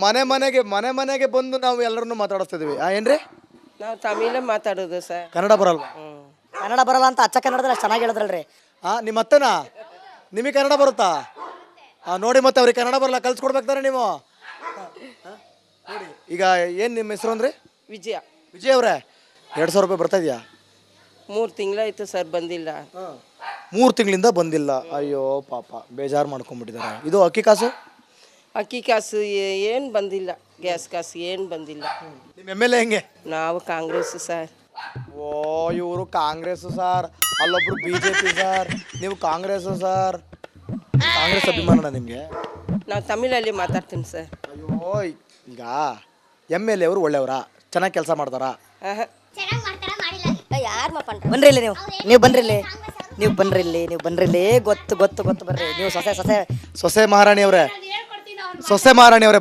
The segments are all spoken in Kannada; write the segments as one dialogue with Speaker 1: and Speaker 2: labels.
Speaker 1: ಮನೆಗೆ ಬಂದು ನಾವು ಎಲ್ಲರನ್ನು ಮಾತಾಡಿಸ್ತಿದೀವಿ ಏನ್ರಿ
Speaker 2: ನಾವು ತಮಿಳೇ ಮಾತಾಡೋದು ಸರ್.
Speaker 1: ಕನ್ನಡ ಬರಲ್ವಾ?
Speaker 3: ಕನ್ನಡ ಬರಲ್ಲ ಅಂತ ಅಚ್ಚ ಕನ್ನಡದಲ್ಲಿ ಅಷ್ಟು ಚೆನ್ನಾಗಿ ಹೇಳಿದ್ರಲ್ರಿ.
Speaker 1: ನಿಮ್ಮ ಅತ್ತನಾ ನಿಮಗೆ ಕನ್ನಡ ಬರುತ್ತಾ? ನೋಡಿ ಮತ್ತೆ ಅವ್ರಿಗೆ ಕನ್ನಡ ಬರಲ್ಲ ಕಲ್ಸ್ಕೊಡ್ಬೇಕಾರೆ ನೀವು. ನೋಡಿ ಈಗ ಏನು ನಿಮ್ಮ ಹೆಸರು ಅಂದ್ರಿ?
Speaker 2: ವಿಜಯ.
Speaker 1: ವಿಜಯ್ ಅವರೇ 2,000 ರೂಪಾಯಿ ಬರ್ತಾ ಇದೆಯಾ?
Speaker 2: 3 ತಿಂಗಳಾಯ್ತು ಸರ್, ಬಂದಿಲ್ಲ.
Speaker 1: 3 ತಿಂಗಳಿಂದ ಬಂದಿಲ್ಲ. ಅಯ್ಯೋ ಪಾಪ ಬೇಜಾರು ಮಾಡ್ಕೊಂಡ್ಬಿಟ್ಟಿದ್ದಾರೆ. ಇದು ಅಕ್ಕಿ ಕಾಸು?
Speaker 2: ಅಕ್ಕಿ ಕಾಸು ಏನು ಬಂದಿಲ್ಲ, ಗ್ಯಾಸ್ ಕಾಸು ಏನು ಬಂದಿಲ್ಲ.
Speaker 1: ನಿಮ್ಮ MLA ಹೆಂಗೆ?
Speaker 2: ನಾವು ಕಾಂಗ್ರೆಸ್ ಸರ್.
Speaker 1: ಓ ಇವರು ಕಾಂಗ್ರೆಸ್ ಸರ್, ಅಲ್ಲೊಬ್ರು BJP ಸರ್, ನೀವು ಕಾಂಗ್ರೆಸ್ ಸರ್. ಕಾಂಗ್ರೆಸ್ ಅಭಿಮಾನ ನಿಮಗೆ?
Speaker 2: ನಾವು ತಮಿಳಲ್ಲಿ ಮಾತಾಡ್ತೀನಿ ಸರ್.
Speaker 1: ಅಯ್ಯೋ ಈಗ MLA ಅವರು ಒಳ್ಳೆಯವರಾ? ಚೆನ್ನಾಗಿ ಕೆಲಸ ಮಾಡ್ತಾರಾ?
Speaker 3: ಬನ್ರಿ ಇಲ್ಲಿ ನೀವು ಬನ್ರಿ ಇಲ್ಲಿ ಗೊತ್ತು ಬರ್ರಿ ನೀವು
Speaker 1: ಸೊಸೆ ಮಹಾರಾಣಿ ಅವರೇ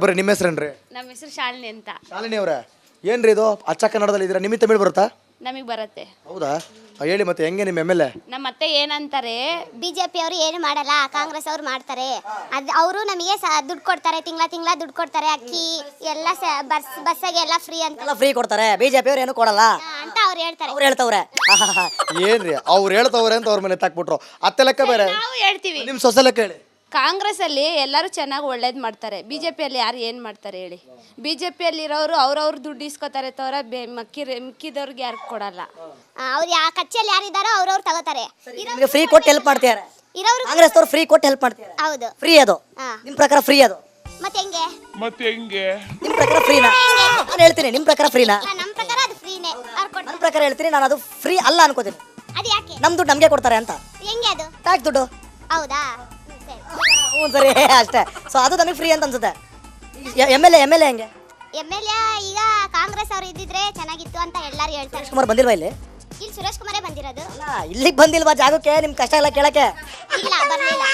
Speaker 1: ಬರ್ರಿ. ನಿಮ್ಮ ಹೆಸರೇನ್ರಿ?
Speaker 4: ನಮ್ಮ ಹೆಸರು ಶಾಲಿನಿ ಅಂತ.
Speaker 1: ಶಾಲಿನಿ ಅವರೇ ಏನ್ರಿ ಇದು ಅಚ್ಚ ಕನ್ನಡದಲ್ಲಿ ಇದ್ದೀರಾ? ನಿಮಗೆ ತಮಿಳು ಬರುತ್ತಾ?
Speaker 4: ನಮಗೆ ಬರುತ್ತೆ.
Speaker 1: ಹೌದಾ? ಹೇಳಿ ಮತ್ತೆ ಹೆಂಗೆ ನಿಮ್ಮ MLA?
Speaker 4: ನಮ್ಮ ಅತ್ತೆ ಏನಂತಾರೆ,
Speaker 5: ಬಿಜೆಪಿ ಅವರು ಏನು ಮಾಡಲ್ಲ, ಕಾಂಗ್ರೆಸ್ ಅವ್ರು ಮಾಡ್ತಾರೆ. ಅವರು ನಮಗೆ ದುಡ್ಡು ಕೊಡ್ತಾರೆ, ತಿಂಗಳ ದುಡ್ಡು ಕೊಡ್ತಾರೆ. ಅಕ್ಕಿ ಎಲ್ಲ ಬಸ್ಸಾಗೆ ಎಲ್ಲ ಫ್ರೀ ಅಂತ
Speaker 3: ಫ್ರೀ ಕೊಡ್ತಾರೆ. ಬಿಜೆಪಿ ಅವ್ರು ಏನು ಕೊಡಲ್ಲ
Speaker 5: ಅಂತ ಅವ್ರು ಹೇಳ್ತಾರೆ.
Speaker 3: ಅವ್ರು ಹೇಳ್ತವ್ರೆ.
Speaker 1: ಏನ್ರಿ ಅವ್ರು ಹೇಳ್ತವ್ರೆ ಅಂತ ಅವ್ರ ಮೇಲೆ ತಾಕ್ಬಿಟ್ರು. ಅತ್ತೆ ಲೆಕ್ಕ ಬೇರೆ,
Speaker 4: ನಾವು ಹೇಳ್ತೀವಿ.
Speaker 1: ನಿಮ್ಮ ಸೊಸೆ ಲೆಕ್ಕ ಹೇಳಿ.
Speaker 4: ಕಾಂಗ್ರೆಸ್ ಅಲ್ಲಿ ಎಲ್ಲರೂ ಚೆನ್ನಾಗಿ ಒಳ್ಳೇದು ಮಾಡ್ತಾರೆ, ಬಿಜೆಪಿಯಲ್ಲಿ ಯಾರು ಏನು ಮಾಡ್ತಾರೆ ಹೇಳಿ? ಬಿಜೆಪಿಯಲ್ಲಿ ಇರೋರು ಅವ್ರವ್ರು ದುಡ್ಡು ಇಸ್ಕೋತಾರೆ ತವರ ಮಿಕ್ಕಿದವ್ರಿಗೆ ಯಾರು ಕೊಡಲ್ಲ.
Speaker 5: ಅವ್ರು ಕಚ್ಚೆಯಲ್ಲಿ ಯಾರಿದ್ದಾರೋ ಅವ್ರವ್ರು ತಗೋತಾರೆ.
Speaker 3: ಫ್ರೀ ಕೊಟ್ಟು ಹೆಲ್ಪ್ ಮಾಡ್ತಾರೆ
Speaker 5: ಇರೋರು
Speaker 3: ಕಾಂಗ್ರೆಸ್ ಅವ್ರು. ಫ್ರೀ ಕೊಟ್ಟು ಹೆಲ್ಪ್ ಮಾಡ್ತಾರೆ.
Speaker 5: ಹೌದು,
Speaker 3: ಫ್ರೀ ಅದು. ನಿಮ್ ಪ್ರಕಾರ ಫ್ರೀ ಅದು?
Speaker 5: ಮತ್ತೆ ಹೆಂಗೆ
Speaker 3: ನಿಮ್ ಪ್ರಕಾರ ಫ್ರೀನಾ? ನಾನು ಹೇಳ್ತೀನಿ ನಿಮ್ ಪ್ರಕಾರ ಫ್ರೀನಾ?
Speaker 5: ನಮ್ಮ ಪ್ರಕಾರ ಅದು ಫ್ರೀನೇ.
Speaker 3: ನನ್ನ ಪ್ರಕಾರ ಹೇಳ್ತೀನಿ ನಾನು, ಅದು ಫ್ರೀ ಅಲ್ಲ ಅನ್ಕೋತೀನಿ.
Speaker 5: ಅದು ಯಾಕೆ?
Speaker 3: ನಮ್ ದುಡ್ಡು ನಮ್ಗೆ ಕೊಡ್ತಾರೆ ಅಂತ.
Speaker 5: ಹೆಂಗೆ ಅದು?
Speaker 3: ಟ್ಯಾಕ್ಸ್ ದುಡ್ಡು.
Speaker 5: ಹೌದಾ?
Speaker 3: ಹ್ಞೂ ಸರಿ ಅಷ್ಟೇ. ಸೊ ಅದು ನಮಗೆ ಫ್ರೀ ಅಂತ ಅನ್ಸುತ್ತೆ. MLA ಹೆಂಗೆ?
Speaker 5: MLA ಈಗ ಕಾಂಗ್ರೆಸ್ ಅವ್ರು ಇದ್ದಿದ್ರೆ ಚೆನ್ನಾಗಿತ್ತು ಅಂತ ಎಲ್ಲರೂ ಹೇಳ್ತಾರೆ.
Speaker 3: ಸುರೇಶ್ ಕುಮಾರ್ ಬಂದಿಲ್ವಾ ಇಲ್ಲಿ?
Speaker 5: ಇಲ್ಲಿ ಸುರೇಶ್ ಕುಮಾರೇ ಬಂದಿರೋದು.
Speaker 3: ಇಲ್ಲಿಗೆ ಬಂದಿಲ್ವಾ ಜಾಗಕ್ಕೆ? ನಿಮ್ ಕಷ್ಟ ಎಲ್ಲ ಕೇಳಕ್ಕೆ?
Speaker 5: ಇಲ್ಲ, ಬರ್ಲಿಲ್ಲ.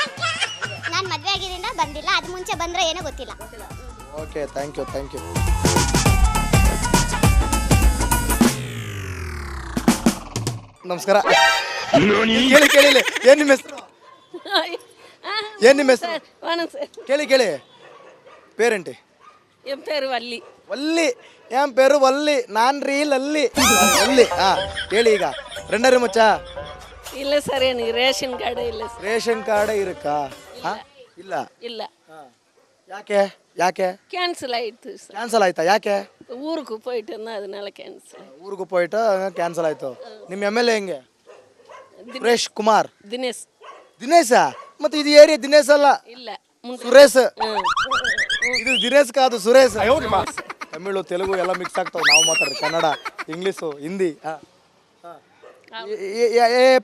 Speaker 5: ನಾನು ಮದುವೆ ಆಗಿದ್ದರಿಂದ ಬಂದಿಲ್ಲ. ಅದು ಮುಂಚೆ ಬಂದ್ರೆ ಏನೋ ಗೊತ್ತಿಲ್ಲ.
Speaker 1: Okay, thank you. ನಮಸ್ಕಾರ. ಕೇಳಿ ಏನ್ ನಿಮ್ಮ ಹೆಸರು? ಕೇಳಿ ಪೇರೆಂಟಿ?
Speaker 2: ಎಂ ಪೇರು ವಲ್ಲಿ.
Speaker 1: ಎಂ ಪೇರು ವಲ್ಲಿ. ನಾನ್ ರೀ ಲಲ್ಲಿ. ಹೇಳಿ ಈಗ ரெண்டரை மச்சா?
Speaker 2: ಇಲ್ಲ ಸರ್, ಏನು ರೇಷನ್ ಕಾರ್ಡ್ ಇಲ್ಲ.
Speaker 1: ರೇಷನ್ ಕಾರ್ಡ್ ಇರುತ್ತಾ? ಇಲ್ಲ. ಯಾಕೆ
Speaker 2: ಕ್ಯಾನ್ಸಲ್ ಆಯ್ತು ಸರ್.
Speaker 1: ಕ್ಯಾನ್ಸಲ್ ಆಯ್ತಾ? ಯಾಕೆ?
Speaker 2: ಊರಿಗೆ போயிட்டு ಅದನ್ನೆಲ್ಲ ಕ್ಯಾನ್ಸಲ್.
Speaker 1: ಊರಿಗೆ போயிட்டு ಕ್ಯಾನ್ಸಲ್ ಆಯ್ತು. ನಿಮ್ಮ MLA ಹೆಂಗೆ? ಸುರೇಶ್ ಕುಮಾರ್. ದಿನೇಶ? ಮತ್ತೆ ಇದು ಏರಿಯಾ ದಿನೇಶ್ ಅಲ್ಲ,
Speaker 2: ಇಲ್ಲ
Speaker 1: ಸುರೇಶ್. ಇದು ದಿನೇಶ್ ಕಾದು ಸುರೇಶ್. ತಮಿಳು ತೆಲುಗು ಎಲ್ಲ ಮಿಕ್ಸ್ ಆಗ್ತಾವ. ನಾವು ಮಾತಾಡ್ರಿ ಕನ್ನಡ, ಇಂಗ್ಲೀಷು, ಹಿಂದಿ.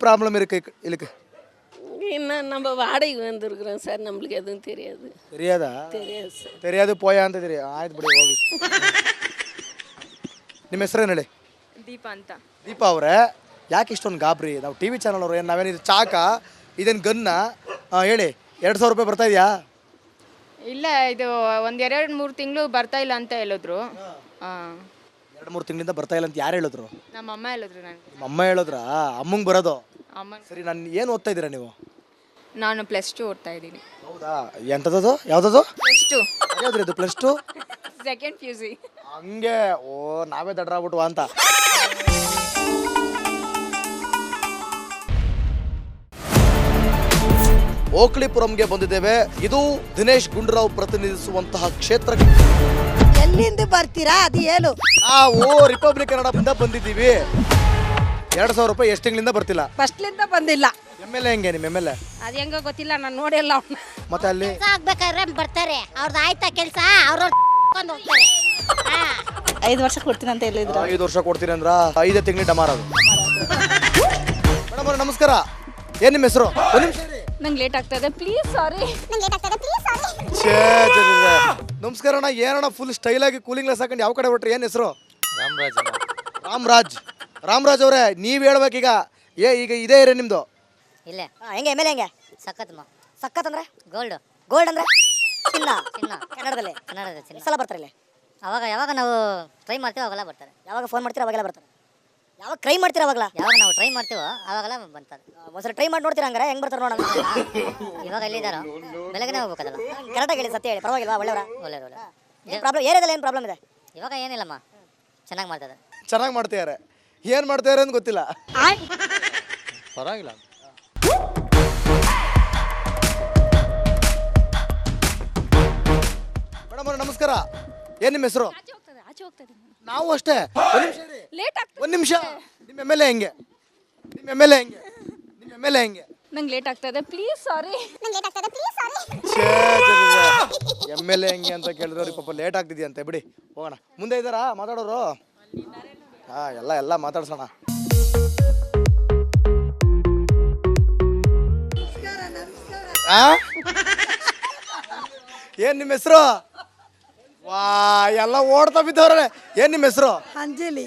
Speaker 1: ப்ராப்ளம் இருக்கு இருக்கு?
Speaker 2: இன்னும் நம்ம வாடகை வந்திருக்கிறோம் சார், நம்மளுக்கு எதுவும் தெரியாது.
Speaker 1: தெரியாதா?
Speaker 2: தெரியாது சார்.
Speaker 1: தெரியாது போயா ಅಂತ தெரியும். ಆಯ್ತು ಬಿಡಿ, ಹೋಗಿ. ನಿಮ್ಮ ಹೆಸರೇನು ಹೇಳಿ?
Speaker 4: ದೀಪಾ ಅಂತ.
Speaker 1: ದೀಪಾ ಅವರೇ ಯಾಕೆ ಇಷ್ಟೊಂದು ಗಾಬರಿ? ನಾವು TV ಚಾನಲ್ ಅವ್ರು ಏನು ನಾವೇನಿದು ಚಾಕ ಇದೇನು ಗನ್ನ? ಹೇಳಿ 2,000 ರೂಪಾಯಿ ಬರ್ತಾ ಇದೆಯಾ?
Speaker 6: ಇಲ್ಲ, ಇದು ಒಂದು 2-3 ತಿಂಗಳು ಬರ್ತಾ ಇಲ್ಲ ಅಂತ ಹೇಳಿದ್ರು.
Speaker 1: 2-3 ತಿಂಗಳಿಂದ ಬರ್ತಾ ಇಲ್ಲ ಅಂತ ಯಾರು ಹೇಳಿದ್ರು?
Speaker 6: ನಮ್ಮ ಅಮ್ಮ ಹೇಳಿದ್ರು ನನಗೆ.
Speaker 1: ನಿಮ್ಮ ಅಮ್ಮ ಹೇಳಿದ್ರಾ? ಅಮ್ಮಂಗೆ ಬರೋದು?
Speaker 6: ಅಮ್ಮ.
Speaker 1: ಸರಿ, ನಾನು ಏನು ಓದ್ತಾ ಇದ್ದೀರಾ ನೀವು?
Speaker 6: ನಾನು +2 ಓದ್ತಾ ಇದ್ದೀನಿ.
Speaker 1: ಹೌದಾ? ಎಂಥದ್ದು? ಯಾವುದದು?
Speaker 6: +2.
Speaker 1: ಯಾವ್ದ್ರಿ ಇದು +2?
Speaker 6: Second PUC.
Speaker 1: ಹಂಗೆ. ಓ, ನಾವೇ ದಡ್ರಾಗ್ಬಿಟ್ವಾ ಅಂತ. ಓಕ್ಲಿಪುರಂಗೆ ಬಂದಿದ್ದೇವೆ. ಇದು ದಿನೇಶ್ ಗುಂಡೂರಾವ್ ಪ್ರತಿನಿಧಿಸುವಂತಹ ಕ್ಷೇತ್ರ.
Speaker 3: ಎಲ್ಲಿಂದ ಬರ್ತೀರಾ ಅದು ಹೇಳು.
Speaker 1: ನಾವು ರಿಪಬ್ಲಿಕ್ ಕನ್ನಡದಿಂದ ಬಂದಿದ್ದೀವಿ. 2,000 ರೂಪಾಯಿ ಎಷ್ಟು ತಿಂಗಳಿಂದ ಬರ್ತಿಲ್ಲ?
Speaker 2: ಫಸ್ಟ್ಲಿಂದ ಬಂದಿಲ್ಲ.
Speaker 1: MLA ಹೆಂಗೆ? ನಿಮ್ಮ MLA
Speaker 2: ಅದು ಹೆಂಗೋ ಗೊತ್ತಿಲ್ಲ, ನಾನು ನೋಡಿಲ್ಲ ಅವ್ನ.
Speaker 1: ಮತ್ತೆ ಅಲ್ಲಿ
Speaker 5: ಆಗ್ಬೇಕಾದ್ರೆ ಬರ್ತಾರೆ. ಅವ್ರದ್ದು ಆಯ್ತಾ ಕೆಲಸ, ಅವ್ರವ್ರು ಹೋಗ್ತಾರೆ.
Speaker 7: 5 ವರ್ಷ ಕೊಡ್ತೀನಿ ಅಂತ ಹೇಳಿದ್ರು.
Speaker 1: 5 ವರ್ಷ ಕೊಡ್ತೀರಿ ಅಂದ್ರ 5 ತಿಂಗಳು ಡಮಾರ್ ಅದು. ಮೇಡಮ್ ಅವ್ರೆ ನಮಸ್ಕಾರ. ಏನ್ ನಿಮ್ಮ ಹೆಸರು? ಒಂದು ನಿಮಿಷ ಇರಿ.
Speaker 6: ನಂಗೆ ಲೇಟ್ ಆಗ್ತದೆ, ಪ್ಲೀಸ್ ಸಾರಿ.
Speaker 1: ನಮಸ್ಕಾರ ಅಣ್ಣ. ಏನಣ್ಣ ಫುಲ್ ಸ್ಟೈಲ್ ಆಗಿ ಕೂಲಿಂಗ್ ಗ್ಲಾಸ್ ಹಾಕೊಂಡು ಯಾವ ಕಡೆ ಹೊಟ್ರಿ? ಏನ್ ಹೆಸರು? ರಾಮರಾಜ್ ಅವರೇ ನೀವ್ ಹೇಳ್ಬೇಕೀಗ. ಈಗ ಇದೇ ಏರಿಯಾ ನಿಮ್ದು?
Speaker 3: ಇಲ್ಲ. ಹೆಂಗೆ MLA ಹೆಂಗೆ? ಸಖತ್ ಅಂದ್ರೆ ಗೋಲ್ಡ್ ಅಂದ್ರೆ ಚಿನ್ನ. ಕನ್ನಡದಲ್ಲಿ ಸಲ ಬರ್ತಾರೆ ಇಲ್ಲಿ.
Speaker 7: ಯಾವಾಗ ನಾವು ಟ್ರೈ ಮಾಡ್ತೀವೋ ಅವಾಗೆಲ್ಲ ಬರ್ತಾರೆ.
Speaker 3: ಯಾವಾಗ ಫೋನ್ ಮಾಡ್ತೀರಾ ಅವಾಗೆಲ್ಲ ಬರ್ತಾರೆ. ಯಾವಾಗ ಟ್ರೈ ಮಾಡ್ತೀರಾ ಅವಾಗಲ್ಲ?
Speaker 7: ಯಾವಾಗ ನಾವು ಟ್ರೈ ಮಾಡ್ತೀವೋ ಅವಾಗೆಲ್ಲ ಬರ್ತಾರೆ.
Speaker 3: ಒಂದ್ಸಲ ಟ್ರೈ ಮಾಡಿ ನೋಡ್ತೀರಾ ಹಂಗಾರೆ ಹೆಂಗ್ ಬರ್ತಾರೆ ನೋಡೋಣ.
Speaker 7: ಇವಾಗ ಎಲ್ಲಿದ್ದಾರೋ ಬೆಳಗ್ಗೆ ಹೋಗ್ಬೇಕಲ್ಲ.
Speaker 3: ಕರೆಕ್ಟಾಗಿ ಹೇಳಿ, ಸತ್ಯ ಹೇಳಿ, ಪರವಾಗಿಲ್ವಾ? ಒಳ್ಳೆಯವರ?
Speaker 7: ಒಳ್ಳೆ
Speaker 3: ಪ್ರಾಬ್ಲಮ್ ಏರಿಯಾದಲ್ಲಿ ಏನು ಪ್ರಾಬ್ಲಮ್ ಇದೆ?
Speaker 7: ಇವಾಗ ಏನಿಲ್ಲಮ್ಮ, ಚೆನ್ನಾಗಿ ಮಾಡ್ತಾರೆ.
Speaker 1: ಚೆನ್ನಾಗಿ ಮಾಡ್ತಿದ್ದಾರೆ. ಏನು ಮಾಡ್ತಿದ್ದಾರೆ ಅಂತ ಗೊತ್ತಿಲ್ಲ. ಪರವಾಗಿಲ್ಲ. ಮೇಡಮ್ ಅವ್ರೆ ನಮಸ್ಕಾರ. ಏನು ನಿಮ್ಮ ಹೆಸರು? ನಾವು ಅಷ್ಟೇ. ಒಂದು ನಿಮಿಷ. ನಿಮ್ಮ ಎಮ್ ಎಲ್ ಎ ಹೆಂಗೆ?
Speaker 6: ನಂಗೆ ಲೇಟ್ ಆಗ್ತದೆ please sorry.
Speaker 1: M L A ಹೆಂಗೆ ಅಂತ ಕೇಳಿದ್ರೆ ಅವ್ರಿಗೆ ಪಾಪ ಲೇಟ್ ಆಗ್ತಿದ್ಯಂತೆ. ಬಿಡಿ ಹೋಗೋಣ. ಮುಂದೆ ಇದ್ದಾರಾ ಮಾತಾಡೋರು? ಎಲ್ಲ ಮಾತಾಡ್ಸೋಣ. ಏನ್ ನಿಮ್ಮ ಹೆಸರು? ವಾ ಎಲ್ಲ ಓಡ್ತಾ ಬಿದ್ದವ್ರೆ. ಏನ್ ನಿಮ್ಮ ಹೆಸರು?
Speaker 8: ಅಂಜಲಿ.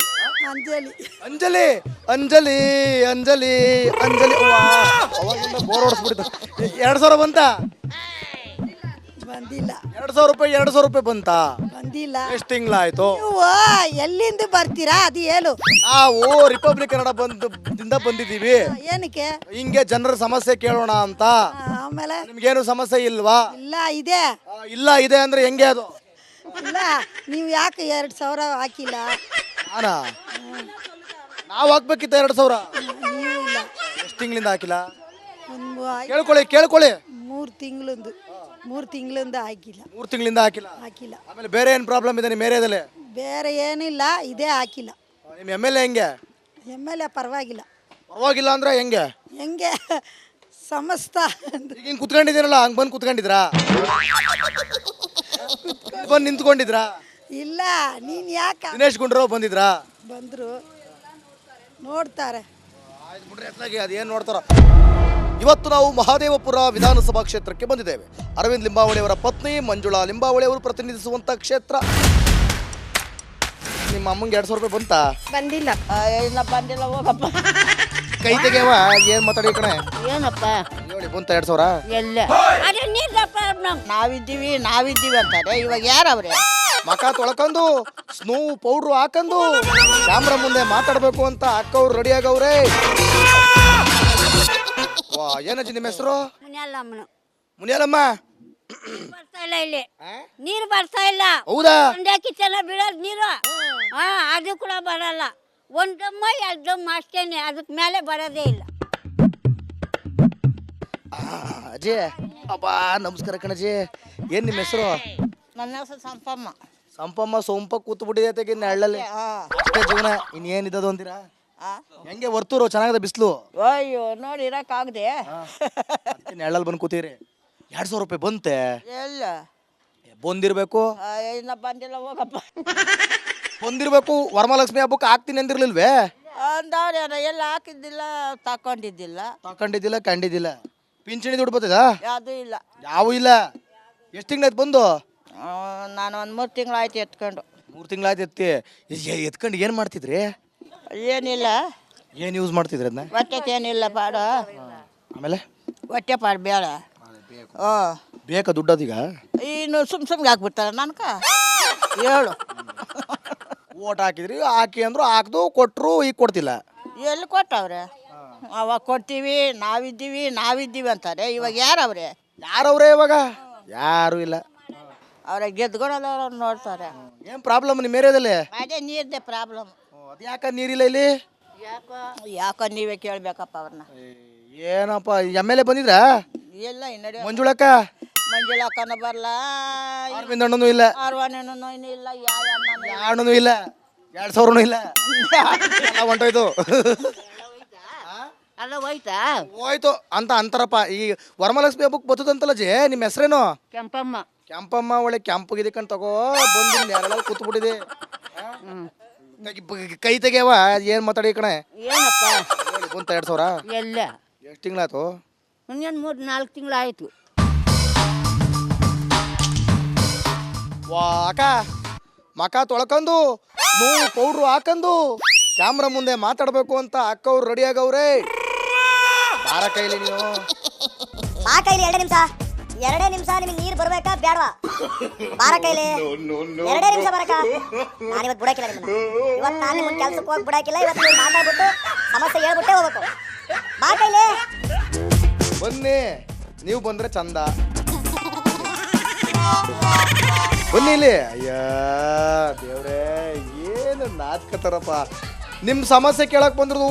Speaker 1: ಅಂಜಲಿ ಅಂಜಲಿ ಅಂಜಲಿ ಅಂಜಲಿ. ಅವಾಗಿಂದ ಬೋರ್ ಹೊಡಿಸ್ಬಿಡ್ತು. 2000 ಬಂತ?
Speaker 8: ಬಂದಿಲ್ಲ.
Speaker 1: 2000 ರೂಪಾಯಿ ಬಂತ?
Speaker 8: ಬಂದಿಲ್ಲ.
Speaker 1: ಎಷ್ಟು ತಿಂಗಳಾಯ್ತು?
Speaker 8: ನೀವು ಎಲ್ಲಿಂದ ಬರ್ತೀರಾ ಅದು ಹೇಳು.
Speaker 1: ನಾವು ರಿಪಬ್ಲಿಕ್ ಕನ್ನಡ ಬಂದಿದ್ದೀವಿ.
Speaker 8: ಏನಕ್ಕೆ?
Speaker 1: ಹಿಂಗೆ ಜನರ ಸಮಸ್ಯೆ ಕೇಳೋಣ ಅಂತ.
Speaker 8: ಆಮೇಲೆ
Speaker 1: ನಿಮ್ಗೇನು ಸಮಸ್ಯೆ ಇಲ್ವಾ?
Speaker 8: ಇಲ್ಲ ಇದೆ.
Speaker 1: ಇಲ್ಲ ಇದೆ ಅಂದ್ರೆ ಹೆಂಗೆ ಅದು?
Speaker 8: ಇಲ್ಲ ನೀವು ಯಾಕೆ 2000 ಹಾಕಿಲ್ಲ?
Speaker 1: ನಾನಾ? ನಾವು ಹಾಕ್ಬೇಕಿತ್ತ 2000?
Speaker 8: ನೀವು ಇಲ್ಲ.
Speaker 1: ಎಷ್ಟು ತಿಂಗಳಿಂದ ಹಾಕಿಲ್ಲ?
Speaker 8: ಒಂದು
Speaker 1: ಕೇಳ್ಕೊಳ್ಳಿ.
Speaker 8: 3 ತಿಂಗಳಿಂದ ಹಾಕಿಲ್ಲ.
Speaker 1: 3 ತಿಂಗಳಿಂದ ಹಾಕಿಲ್ಲ. ಆಮೇಲೆ ಬೇರೆ ಏನು ಪ್ರಾಬ್ಲಮ್ ಇದೆ ನಿಮ್ಮ ಏರಿಯಾದಲ್ಲಿ?
Speaker 8: ಬೇರೆ ಏನಿಲ್ಲ, ಇದೇ ಹಾಕಿಲ್ಲ.
Speaker 1: ನಿಮ್ಮ ಎಮ್ ಎಲ್ ಎ ಹೆಂಗೆ?
Speaker 8: MLA ಪರವಾಗಿಲ್ಲ.
Speaker 1: ಪರವಾಗಿಲ್ಲ ಅಂದ್ರೆ ಹೆಂಗೆ?
Speaker 8: ಸಮಸ್ತ
Speaker 1: ಈಗ ಹಿಂಗೆ ಕುತ್ಕೊಂಡಿದ್ದೀರಲ್ಲ, ಹಂಗೆ ಬಂದು ಕುತ್ಕೊಂಡಿದ್ರಾ? ಬಂದು ನಿಂತ್ಕೊಂಡಿದ್ರಾ?
Speaker 8: ಇಲ್ಲ. ನೀನು ಯಾಕೆ?
Speaker 1: ದಿನೇಶ್ ಗುಂಡ್ರಾವ್ ಬಂದಿದ್ರಾ?
Speaker 8: ಬಂದರು ನೋಡ್ತಾರೆ.
Speaker 1: ಅದೇನು ನೋಡ್ತಾರ. ಇವತ್ತು ನಾವು ಮಹಾದೇವಪುರ ವಿಧಾನಸಭಾ ಕ್ಷೇತ್ರಕ್ಕೆ ಬಂದಿದ್ದೇವೆ. ಅರವಿಂದ್ ಲಿಂಬಾವಳಿ ಅವರ ಪತ್ನಿ ಮಂಜುಳಾ ಲಿಂಬಾವಳಿ ಅವರು ಪ್ರತಿನಿಧಿಸುವಂತ ಕ್ಷೇತ್ರ. ನಿಮ್ಮ ಅಮ್ಮಂಗೆ 2000 ರೂಪಾಯಿ ಬಂತಾ?
Speaker 2: ಬಂದಿಲ್ಲ. ಬಂದಿಲ್ಲ ಹೋಗಪ್ಪ.
Speaker 1: ಕೈ ತೆಗೆಯವ. ಏನು ಮಾತಾಡಿ ಕಣೆ?
Speaker 7: ಏನಪ್ಪ
Speaker 1: ಹೇಳಿ ಬಂತ 2000?
Speaker 7: ಎಲ್ಲ ನಾವಿದ್ದೀವಿ ಅಂತಾರೆ. ಇವಾಗ ಯಾರವ್ರೆ?
Speaker 1: ಮಕ ತೊಳ್ಕೊಂಡು ಸ್ನೋ ಪೌಡ್ರು ಹಾಕೊಂಡು ಕ್ಯಾಮ್ರಾ ಮುಂದೆ ಮಾತಾಡಬೇಕು ಅಂತ ಅಕ್ಕವ್ರು ರೆಡಿ ಆಗವ್ರೆ. ವಾ ಏನಜ್ಜಿ ನಿಮ್ಮ ಹೆಸರು? ಮುನಿಯಲ್ಲಮ್ಮ.
Speaker 9: ಬರ್ತಾ ಇಲ್ಲ ಇಲ್ಲಿ ನೀರು ಬರ್ತಾ ಇಲ್ಲ.
Speaker 1: ಹೌದಾ?
Speaker 9: ಕಿಚನ ಬೀಳೋದು ನೀರು. ಅದು ಕೂಡ ಬರಲ್ಲ. 1 ಡ್ರಮ್ 2 ಡ್ರಮ್ ಅಷ್ಟೇನೆ, ಅದಕ್ಕೆ ಮೇಲೆ ಬರೋದೇ ಇಲ್ಲ.
Speaker 1: ಅಜ್ಜಿ ಅಪ್ಪ ನಮಸ್ಕಾರ ಕಣಜ್ಜಿ. ಏನ್ ನಿಮ್ಮ ಹೆಸರು?
Speaker 7: ನನ್ನ ಹೆಸರು ಸಂಪಮ್ಮ.
Speaker 1: ಸಂಪಮ್ಮ ಸೊಂಪ ಕೂತ್ ಬಿಟ್ಟಿದೆ ನೆಳ್ಳಲ್ಲಿ. ಅಷ್ಟೇ ಜೀವನ, ಇನ್ನೇನಿದ್ದದು ಅಂತೀರಾ? ಹೆಂಗೆ ವರ್ತೂರು ಚೆನ್ನಾಗಿದೆ ಬಿಸಿಲು?
Speaker 7: ಅಯ್ಯೋ ನೋಡಿ ಇರಕ್ಕಾಗದೆ
Speaker 1: ನೆಳ್ಳಲ್ಲಿ ಬಂದು ಕೂತೀರಿ. 2000 ರೂಪಾಯಿ ಬಂತೆ?
Speaker 7: ಎಲ್ಲ
Speaker 1: ಬಂದಿರ್ಬೇಕು.
Speaker 7: ಇನ್ನ ಬಂದಿಲ್ಲ ಹೋಗಪ್ಪ.
Speaker 1: ಬಂದಿರ್ಬೇಕು. ವರಮಹಾಲಕ್ಷ್ಮಿ ಹಬ್ಬಕ್ಕೆ ಹಾಕ್ತೀನಿ ಅಂದಿರ್ಲಿಲ್ವೇ?
Speaker 7: ಅಂದವ್ರೆ ಎಲ್ಲ ಹಾಕಿದ್ದಿಲ್ಲ,
Speaker 1: ತಕೊಂಡಿದ್ದಿಲ್ಲ ಕಂಡಿದ್ದಿಲ್ಲ. ಪಿಂಚಣಿ ದುಡ್ಡು ಬರ್ತದ?
Speaker 7: ಅದು ಇಲ್ಲ.
Speaker 1: ಯಾವೂ ಇಲ್ಲ. ಎಷ್ಟು ತಿಂಗಳಾಯ್ತು ಬಂದು?
Speaker 7: ನಾನು ಒಂದು 3 ತಿಂಗಳಾಯ್ತು ಎತ್ಕೊಂಡು.
Speaker 1: 3 ತಿಂಗಳಾಯ್ತು ಎತ್ಕೊಂಡು ಏನು ಮಾಡ್ತಿದ್ರಿ?
Speaker 7: ಏನಿಲ್ಲ.
Speaker 1: ಏನು ಯೂಸ್ ಮಾಡ್ತಿದ್ರಿ ಅದನ್ನ?
Speaker 7: ಹೊಟ್ಟೆಗೆ ಏನಿಲ್ಲ ಪಾಡು.
Speaker 1: ಆಮೇಲೆ
Speaker 7: ಹೊಟ್ಟೆ ಪಾಡು ಬೇಡ.
Speaker 1: ಬೇಕಾ ದುಡ್ಡು ಅದೀಗ?
Speaker 7: ಇನ್ನು ಸುಮ್ಗೆ ಹಾಕ್ಬಿಡ್ತಾರೆ ನನ್ಕ. ಹೇಳು.
Speaker 1: ಓಟ್ ಹಾಕಿದ್ರಿ, ಹಾಕಿ ಅಂದ್ರು ಹಾಕ್ದು, ಕೊಟ್ಟರು, ಈಗ ಕೊಡ್ತಿಲ್ಲ.
Speaker 7: ಎಲ್ಲಿ ಕೊಟ್ಟವ್ರೆ? ಅವಾಗ ಕೊಡ್ತೀವಿ, ನಾವಿದ್ದೀವಿ ಅಂತಾರೆ. ಇವಾಗ ಯಾರವ್ರೆ?
Speaker 1: ಇವಾಗ? ಯಾರು ಇಲ್ಲ.
Speaker 7: ಅವ್ರ ಗೆದ್ಕೊಳ್ಳೋದವ್ರು ನೋಡ್ತಾರೆ.
Speaker 1: ಏನು ಪ್ರಾಬ್ಲಮ್ ನಿಮ್ಮ ಏರಿಯಾದಲ್ಲಿ?
Speaker 7: ಅದೇ ನೀರ್ದೇ ಪ್ರಾಬ್ಲಮ್.
Speaker 1: ಅದು ಯಾಕೆ ನೀರಿಲ್ಲ ಇಲ್ಲಿ?
Speaker 7: ಯಾಕೋ ನೀವೇ ಕೇಳ್ಬೇಕಪ್ಪ ಅವ್ರನ್ನ.
Speaker 1: ಏನಪ್ಪ ಎಮ್ ಎಲ್ ಎ ಬಂದಿದ್ರಾ?
Speaker 7: ಎಲ್ಲ ಇನ್ನಡೆ
Speaker 1: ಮಂಜುಳಕ್ಕ
Speaker 7: ಬರಲ್ಲ.
Speaker 1: ಅರವಿಂದ್ ಅಣ್ಣನೂ ಇಲ್ಲ.
Speaker 7: ಅರವಣ್ಣನೂ ಇಲ್ಲ.
Speaker 1: ಯಾಣನೂ ಇಲ್ಲ. 2000 ಇಲ್ಲ. ಎಲ್ಲ ಹೊಂಟೋಯ್ತು.
Speaker 7: ಅಲ್ಲ ಹೋಯ್ತಾ?
Speaker 1: ಹೋಯ್ತು ಅಂತ ಅಂತಾರಪ್ಪ. ಈ ವರಮಹಾಲಕ್ಷ್ಮಿ ಹಬ್ಬಕ್ಕೆ ಬರ್ತದಂತಲ್ಲ ಜೇ, ನಿಮ್ಮ ಹೆಸರೇನು? ಕೆಂಪಮ್ಮ. ಒಳ್ಳೆ ಕೆಂಪಗಿದೆ ಕಣ್ ತಗೋ. ಬಂದು ನೆರಳಲ್ಲಿ ಕೂತ್ಬಿಟ್ಟಿದೆ. ಕೈ ತೆಗೆಯವ. ಏನು ಮಾತಾಡಿ ಕಣೆ?
Speaker 7: ಏನಪ್ಪ
Speaker 1: ಬಂತ 2000?
Speaker 7: ಎಲ್ಲ
Speaker 1: ಎಷ್ಟು ತಿಂಗಳಾಯ್ತು?
Speaker 7: ಇನ್ನೇನು 3-4 ತಿಂಗಳಾಯ್ತು.
Speaker 1: ವಾ ಅಕ್ಕ, ಮಕ ತೊಳ್ಕೊಂಡು ನೋವು ಪೌಡ್ರು ಹಾಕೊಂಡು ಕ್ಯಾಮ್ರಾ ಮುಂದೆ ಮಾತಾಡಬೇಕು ಅಂತ ಅಕ್ಕವ್ರು ರೆಡಿ ಆಗವ್ರೆ. ಬಾರ ಕೈಲಿ ನೀವು.
Speaker 3: ಬಾ ಕೈಲಿ 2 ನಿಮಿಷ. 2 ನಿಮಿಷ ನಿಮಗೆ ನೀರು ಬರ್ಬೇಕಾ ಬೇಡವಾ? ಬಾರ ಕೈಲಿ 2 ನಿಮಿಷ ಬರಕ. ನಾನಿವತ್ತು ಬಿಡಾಕಿಲ್ಲ ನಿಮ್ಮನ್ನ. ಇವತ್ತು ನಾನು ನಿಮ್ಮನ್ನ ಕೆಲ್ಸಕ್ಕೆ ಹೋಗಿ ಬಿಡಾಕಿಲ್ಲ. ಇವತ್ತು ನೀವು ಮಾತಾಡ್ಬಿಟ್ಟು ಸಮಸ್ಯೆ ಹೇಳ್ಬಿಟ್ಟೆ ಹೋಗ್ಬೇಕು. ಬಾ ಕೈಲಿ.
Speaker 1: ಬನ್ನಿ, ನೀವು ಬಂದ್ರೆ ಚಂದ. ಬನ್ನಿ ಇಲ್ಲಿ. ಅಯ್ಯ ದೇವ್ರೇ, ಏನು ನಾಚ್ಕತಾರಪ್ಪ. ನಿಮ್ಮ ಸಮಸ್ಯೆ ಕೇಳಕ್ ಬಂದ್ರು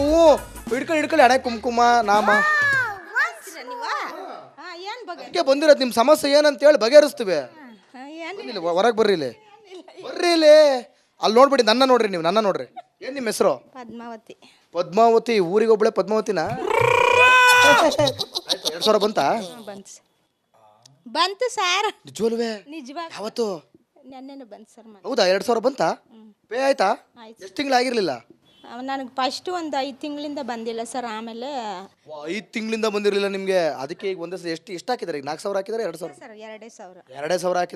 Speaker 1: ಹಿಡ್ಕೊಳ್ಳಿ ಹಣೆ ಕುಂಕುಮ ನಾಮ ಅದಕ್ಕೆ ಬಂದಿರೋದು. ನಿಮ್ಮ ಸಮಸ್ಯೆ ಏನಂತ ಹೇಳಿ ಬಗೆಹರಿಸ್ತೀವಿ. ಹೊರಗೆ ಬರ್ರಿ ಇಲ್ಲಿ, ಬರ್ರಿ ಇಲ್ಲಿ. ಅಲ್ಲಿ ನೋಡ್ಬಿಡಿ, ನನ್ನ ನೋಡ್ರಿ, ನೀವು ನನ್ನ ನೋಡ್ರಿ. ಏನ್ ನಿಮ್ಮ ಹೆಸರು?
Speaker 6: ಪದ್ಮಾವತಿ.
Speaker 1: ಪದ್ಮಾವತಿ. ಊರಿಗೆ ಒಬ್ಬಳೆ ಪದ್ಮಾವತಿನಾ? 2000 ಬಂತಾ?
Speaker 6: ಬಂತು ಸರ್.
Speaker 1: ನಿಜವಲ್ವೇ?
Speaker 6: ನಿಜವಾಗ
Speaker 1: ಯಾವತ್ತು?
Speaker 6: ನೆನ್ನೆನೂ ಬಂತು ಸರ್.
Speaker 1: ಹೌದಾ? 2000 ಬಂತಾ? ಪೇ ಆಯ್ತಾ? ಎಷ್ಟು ತಿಂಗಳಾಗಿರ್ಲಿಲ್ಲ?
Speaker 6: ನನಗೆ ಫಸ್ಟ್ ಒಂದು 5 ತಿಂಗಳಿಂದ ಬಂದಿಲ್ಲ ಸರ್. ಆಮೇಲೆ
Speaker 1: 5 ತಿಂಗಳಿಂದ ಬಂದಿರಲಿಲ್ಲ ನಿಮಗೆ. ಅದಕ್ಕೆ ಈಗ ಒಂದೇ ಎಷ್ಟು ಹಾಕಿದ್ದಾರೆ? ಈಗ 4000 ಹಾಕಿದ್ದಾರೆ, 2000?
Speaker 6: ಸರ್ 2,000.
Speaker 1: 2000 ಹಾಕಿದ್ದಾರೆ.